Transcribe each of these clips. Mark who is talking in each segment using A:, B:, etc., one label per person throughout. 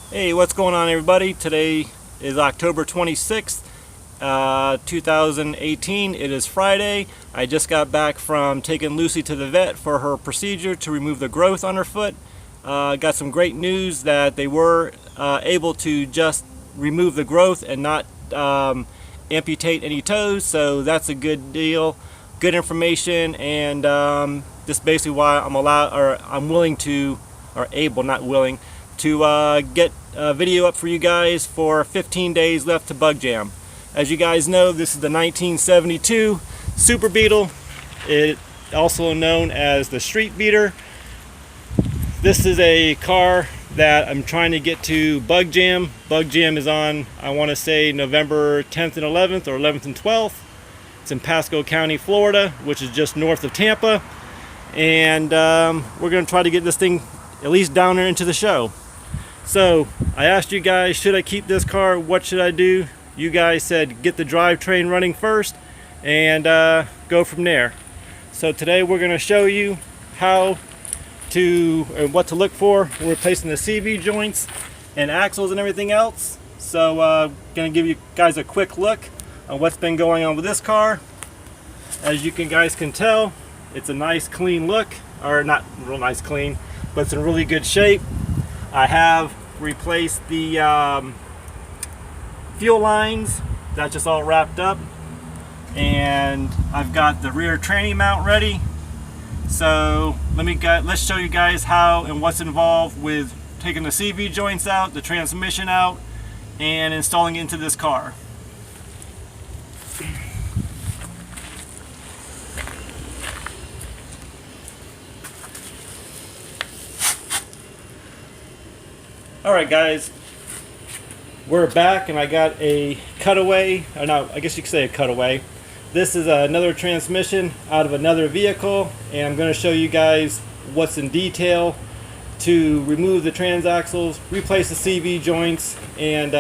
A: Hey, what's going on, everybody? Today is October 26th, 2018. It is Friday. I just got back from taking Lucy to the vet for her procedure to remove the growth on her foot. Got some great news that they were able to just remove the growth and not amputate any toes, so that's a good deal. Good information, and this is basically why I'm willing to, or able, not willing, to get a video up for you guys for 15 days left to Bugjam. As you guys know, this is the 1972 Super Beetle. It also known as the Street Beater. This is a car that I'm trying to get to Bugjam. Bugjam is on, I want to say, November 10th and 11th, or 11th and 12th. It's in Pasco County, Florida, which is just north of Tampa. And we're going to try to get this thing at least down there into the show. So I asked you guys, should I keep this car? What should I do? You guys said get the drivetrain running first and go from there. So today we're going to show you how to, what to look for when replacing the CV joints and axles and everything else. So going to give you guys a quick look on what's been going on with this car. As you guys can tell, it's a nice clean look, or not real nice clean, but it's in really good shape. I have replaced the fuel lines. That's just all wrapped up, and I've got the rear tranny mount ready. So let's show you guys how and what's involved with taking the CV joints out, the transmission out, and installing it into this car. Alright guys, we're back, and I got a cutaway, or no, I guess you could say a cutaway. This is another transmission out of another vehicle, and I'm going to show you guys what's in detail to remove the transaxles, replace the CV joints, and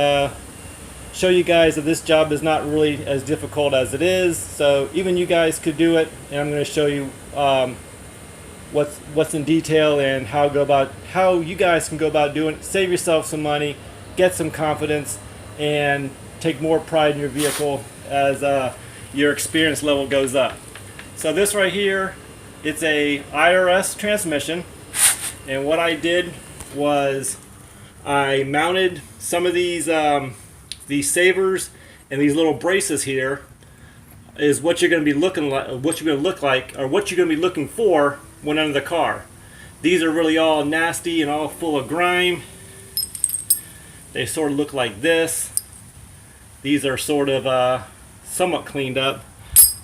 A: show you guys that this job is not really as difficult as it is. So even you guys could do it, and I'm going to show you what's in detail and how you guys can go about doing it. Save yourself some money, get some confidence, and take more pride in your vehicle as your experience level goes up. So this right here, it's a IRS transmission, and what I did was I mounted some of these savers and these little braces here is what you're going to be looking like, what you're going to look like, or what you're going to be looking for when under the car. These are really all nasty and all full of grime. They sort of look like this. These are sort of somewhat cleaned up,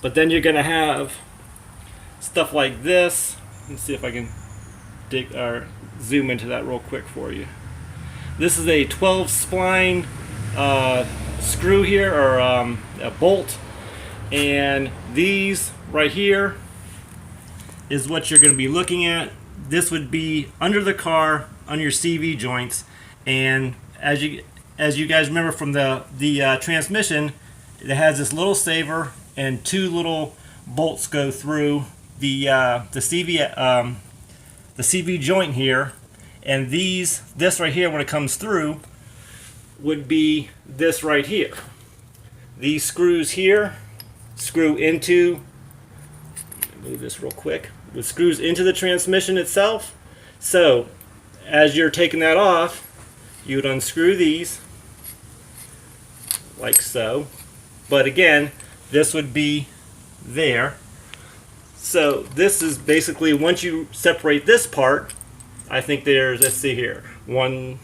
A: but then you're going to have stuff like this. Let's see if I can dig or zoom into that real quick for you. This is a 12 spline screw here, or a bolt, and these right here is what you're going to be looking at. This would be under the car on your CV joints, and as you guys remember from the transmission, it has this little saver and two little bolts go through the CV joint here, and this right here, when it comes through, would be this right here. These screws here screw into, move this real quick, it screws into the transmission itself. So as you're taking that off, you would unscrew these like so, but again, this would be there. So this is basically, once you separate this part, I think there's, let's see here, 1,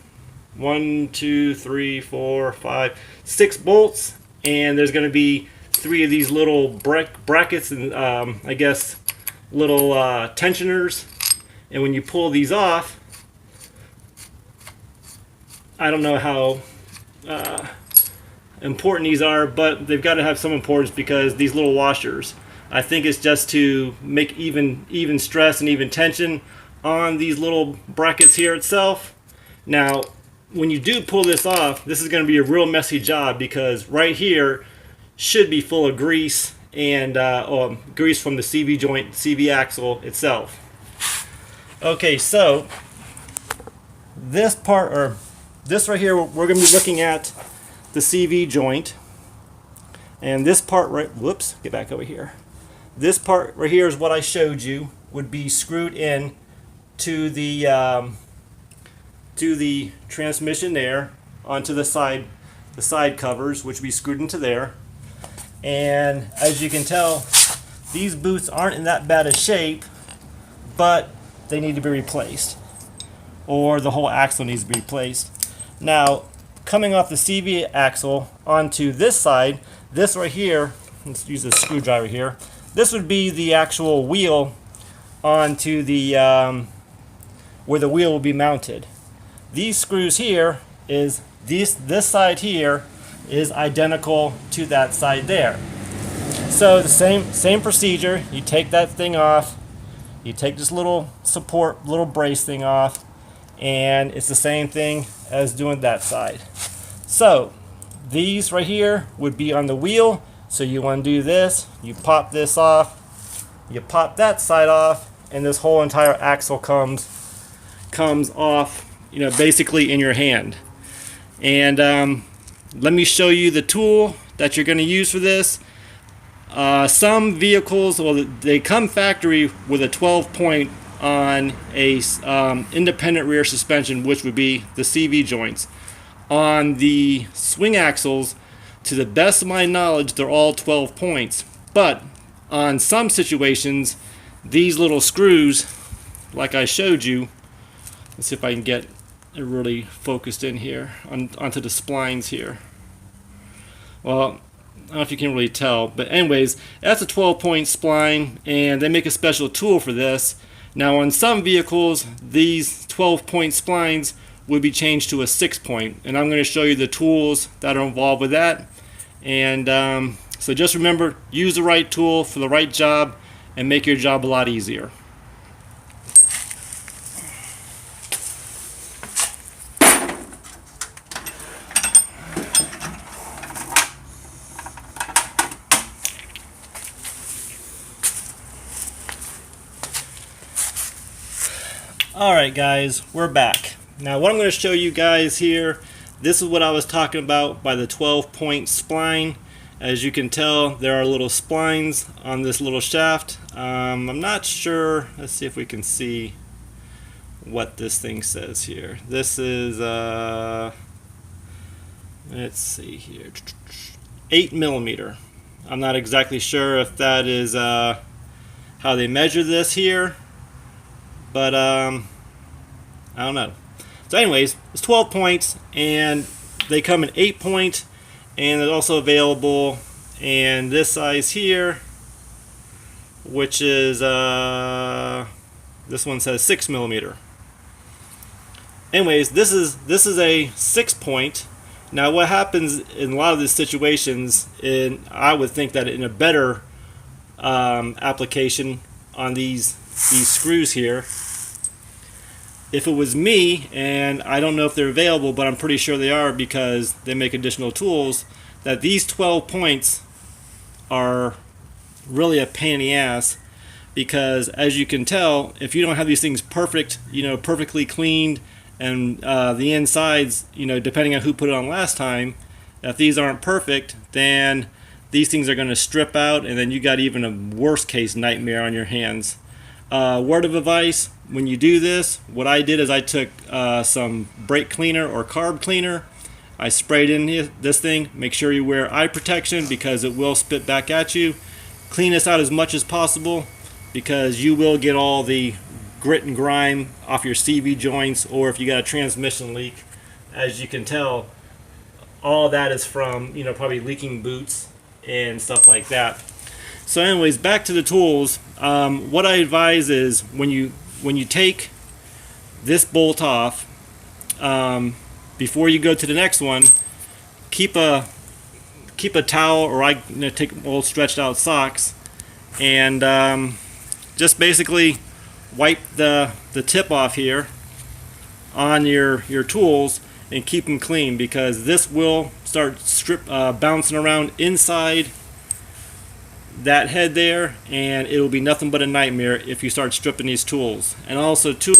A: 2, 3, 4, 5, 6 bolts, and there's going to be 3 of these little brackets and I guess little tensioners. And when you pull these off, I don't know how important these are, but they've got to have some importance, because these little washers, I think it's just to make even stress and even tension on these little brackets here itself. Now when you do pull this off, this is going to be a real messy job, because right here should be full of grease, and grease from the CV joint, CV axle itself. Okay, so this part, or this right here, we're going to be looking at the CV joint. And this part right, whoops, get back over here. This part right here is what I showed you would be screwed in to the transmission there, onto the side covers, which would be screwed into there. And as you can tell, these boots aren't in that bad a shape, but they need to be replaced, or the whole axle needs to be replaced. Now, coming off the CV axle onto this side, this right here, let's use a screwdriver here, this would be the actual wheel onto the where the wheel will be mounted. These screws here is this side here is identical to that side there. So the same procedure. You take that thing off, you take this little support, little brace thing off, and it's the same thing as doing that side. So these right here would be on the wheel. So you want to do this, you pop this off, you pop that side off, and this whole entire axle comes off, you know, basically in your hand. And let me show you the tool that you're going to use for this. Some vehicles, well, they come factory with a 12 point on a independent rear suspension, which would be the CV joints. On the swing axles, to the best of my knowledge, they're all 12 points. But on some situations, these little screws, like I showed you, let's see if I can get it really focused in here onto the splines here. Well, I don't know if you can really tell, but anyways, that's a 12-point spline, and they make a special tool for this. Now, on some vehicles, these 12-point splines would be changed to a 6-point, and I'm going to show you the tools that are involved with that. And so just remember, use the right tool for the right job and make your job a lot easier. Alright guys, we're back. Now what I'm going to show you guys here, this is what I was talking about by the 12-point spline. As you can tell, there are little splines on this little shaft. I'm not sure, let's see if we can see what this thing says here. This is, let's see here, 8mm. I'm not exactly sure if that is how they measure this here, but I don't know. So anyways, it's 12 points, and they come in 8-point, and it's also available in this size here, which is this one says 6mm. Anyways, this is a 6-point. Now what happens in a lot of these situations, I would think that in a better application on these screws here, if it was me, and I don't know if they're available, but I'm pretty sure they are because they make additional tools, that these 12 points are really a pain in the ass, because as you can tell, if you don't have these things perfect, you know, perfectly cleaned, and the insides, you know, depending on who put it on last time, if these aren't perfect, then these things are going to strip out, and then you got even a worst case nightmare on your hands. Word of advice, when you do this, what I did is I took some brake cleaner or carb cleaner, I sprayed in this thing. Make sure you wear eye protection because it will spit back at you. Clean this out as much as possible because you will get all the grit and grime off your CV joints, or if you got a transmission leak. As you can tell, all that is from, you know, probably leaking boots and stuff like that. So anyways, back to the tools. What I advise is when you take this bolt off, before you go to the next one, keep a towel, or I take old stretched out socks, and just basically wipe the tip off here on your tools and keep them clean, because this will start bouncing around inside that head there, and it will be nothing but a nightmare if you start stripping these tools. And also too,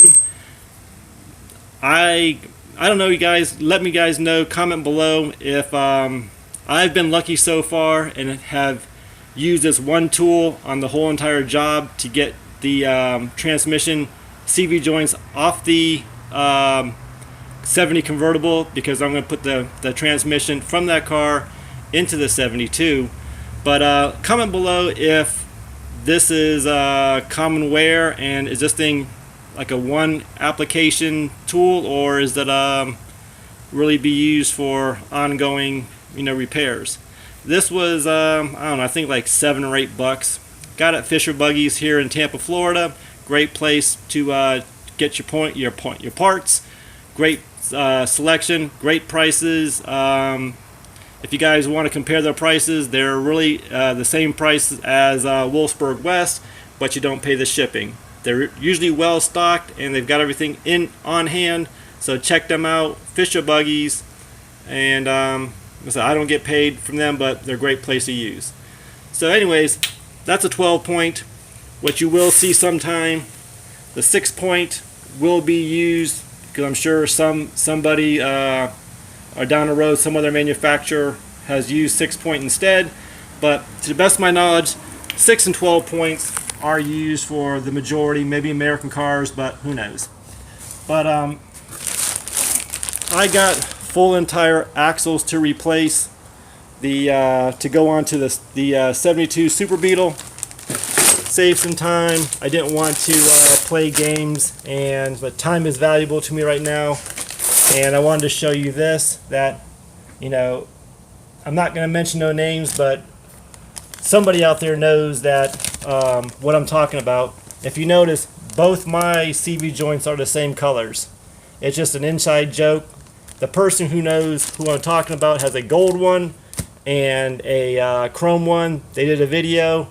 A: I I don't know, you guys. Let me guys know. Comment below if I've been lucky so far and have used this one tool on the whole entire job to get the transmission CV joints off the 70 convertible, because I'm going to put the transmission from that car into the 72. But comment below if this is common wear, and is this thing like a one application tool, or is that really be used for ongoing, you know, repairs. This was I don't know, I think like $7 or $8. Got it at Fisher Buggies here in Tampa, Florida. Great place to get your parts. Great selection, great prices. If you guys want to compare their prices, they're really the same price as Wolfsburg West, but you don't pay the shipping. They're usually well stocked and they've got everything on hand. So check them out, Fisher Buggies, and I don't get paid from them, but they're a great place to use. So anyways, that's a 12 point. What you will see sometime, the 6 point will be used, because I'm sure somebody or down the road some other manufacturer has used 6 point instead, but to the best of my knowledge, 6 and 12 points are used for the majority, maybe American cars, but who knows. But I got full entire axles to replace, to go on to the 72 Super Beetle. Save some time. I didn't want to play games, but time is valuable to me right now. And I wanted to show you this, that, you know, I'm not going to mention no names, but somebody out there knows that what I'm talking about. If you notice, both my CV joints are the same colors. It's just an inside joke. The person who knows who I'm talking about has a gold one and a chrome one. They did a video.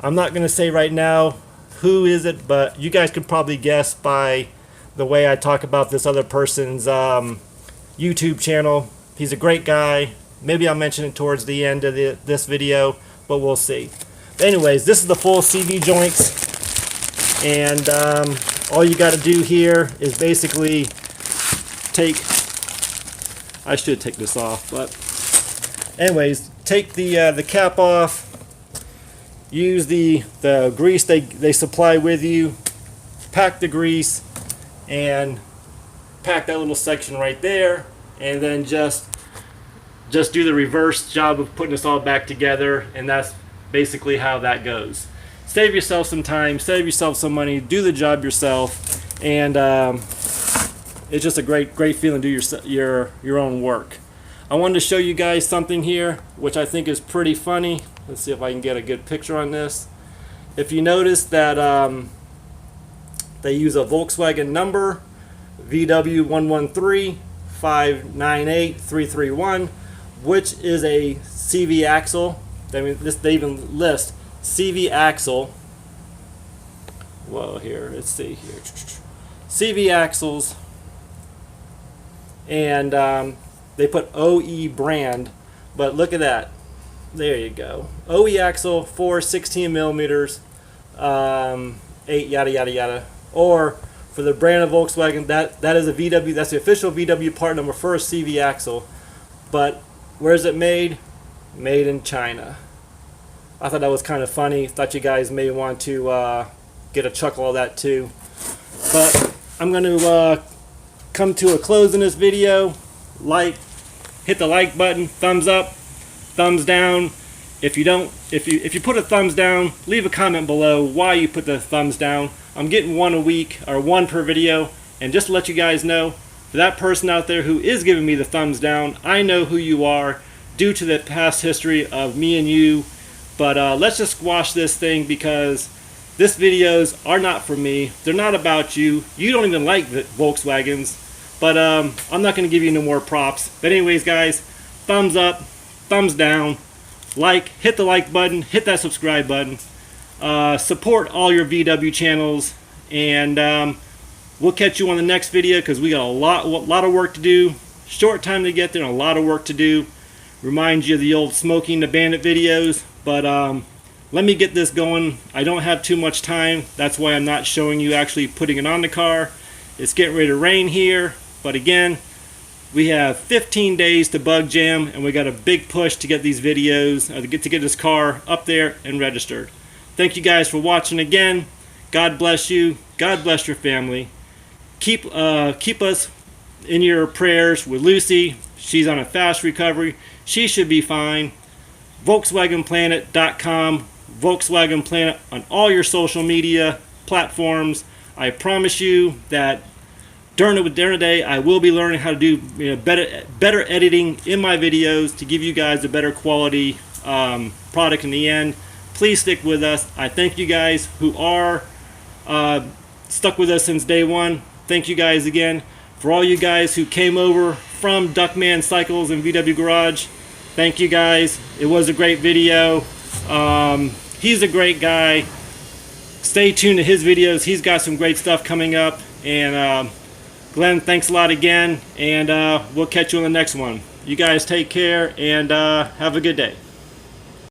A: I'm not going to say right now who is it, but you guys could probably guess by the way I talk about this other person's YouTube channel. He's a great guy. Maybe I'll mention it towards the end of this video, but we'll see. But anyways, this is the full CV joints, and all you got to do here is basically I should take this off, but anyways, take the cap off. Use the grease they supply with you. Pack the grease and pack that little section right there, and then just do the reverse job of putting this all back together, and that's basically how that goes. Save yourself some time, save yourself some money, do the job yourself, and it's just a great feeling to do your own work. I wanted to show you guys something here which I think is pretty funny. Let's see if I can get a good picture on this. If you notice that they use a Volkswagen number, VW113598-331, which is a CV axle. I mean, they even list CV axle. Well, here, let's see here. CV axles, and they put OE brand, but look at that. There you go. OE axle, 4 16 millimeters, 8 yada yada yada. Or for the brand of Volkswagen, that is a VW. That's the official VW part number for a CV axle. But where is it made? Made in China. I thought that was kind of funny. Thought you guys may want to get a chuckle of that too. But I'm going to come to a close in this video. Hit the like button, thumbs up, thumbs down. If you put a thumbs down, leave a comment below why you put the thumbs down. I'm getting one a week, or one per video, and just to let you guys know, for that person out there who is giving me the thumbs down, I know who you are due to the past history of me and you. But let's just squash this thing, because this videos are not for me. They're not about you. You don't even like the Volkswagens. But I'm not going to give you no more props. But anyways, guys, thumbs up, thumbs down, hit the like button, hit that subscribe button. Support all your VW channels, and we'll catch you on the next video, because we got a lot of work to do. Short time to get there and a lot of work to do. Remind you of the old Smoking the Bandit videos. But let me get this going. I don't have too much time. That's why I'm not showing you actually putting it on the car. It's getting ready to rain here. But again, we have 15 days to Bugjam, and we got a big push to get these videos, to get this car up there and registered. Thank you guys for watching again. God bless you. God bless your family. Keep us in your prayers with Lucy. She's on a fast recovery. She should be fine. VolkswagenPlanet.com. Volkswagen Planet on all your social media platforms. I promise you that during the day, I will be learning how to do better editing in my videos to give you guys a better quality product in the end. Please stick with us. I thank you guys who are stuck with us since day one. Thank you guys again. For all you guys who came over from Duckman Cycles and VW Garage, thank you guys. It was a great video. He's a great guy. Stay tuned to his videos. He's got some great stuff coming up. And Glenn, thanks a lot again, and we'll catch you on the next one. You guys take care, and have a good day.